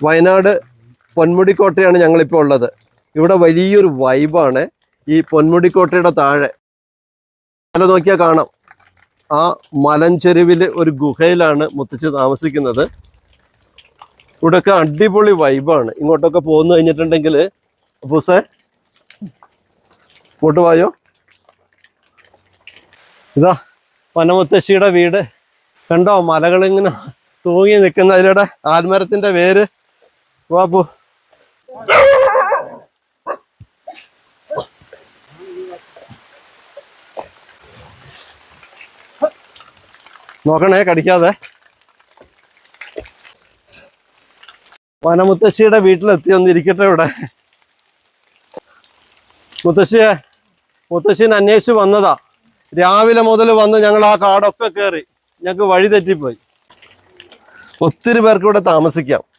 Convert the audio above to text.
വയനാട് പൊന്മുടിക്കോട്ടയാണ് ഞങ്ങളിപ്പോൾ ഉള്ളത്. ഇവിടെ വലിയൊരു വൈബാണ്. ഈ പൊന്മുടിക്കോട്ടയുടെ താഴെ മല നോക്കിയാൽ കാണാം. ആ മലഞ്ചെരുവിൽ ഒരു ഗുഹയിലാണ് മുത്തച്ഛി താമസിക്കുന്നത്. ഇവിടെയൊക്കെ അടിപൊളി വൈബാണ്. ഇങ്ങോട്ടൊക്കെ പോന്നു കഴിഞ്ഞിട്ടുണ്ടെങ്കിൽ അപ്പൂസേ ഇങ്ങോട്ട് വായോ. ഇതാ വനമുത്തശ്ശിയുടെ വീട് കണ്ടോ, മലകളിങ്ങനെ തൂങ്ങി നിൽക്കുന്ന അതിലൂടെ ആൽമരത്തിന്റെ വേര്. വാപ്പു നോക്കണേ കടിക്കാതെ. വനമുത്തശ്ശിയുടെ വീട്ടിലെത്തി ഒന്നിരിക്കട്ടെ ഇവിടെ. മുത്തശ്ശീനെ അന്വേഷിച്ച് വന്നതാ. രാവിലെ മുതൽ വന്ന് ഞങ്ങൾ ആ കാടൊക്കെ കയറി. ഞങ്ങൾക്ക് വഴി തെറ്റിപ്പോയി. ഒത്തിരി പേർക്ക് ഇവിടെ താമസിക്കാം.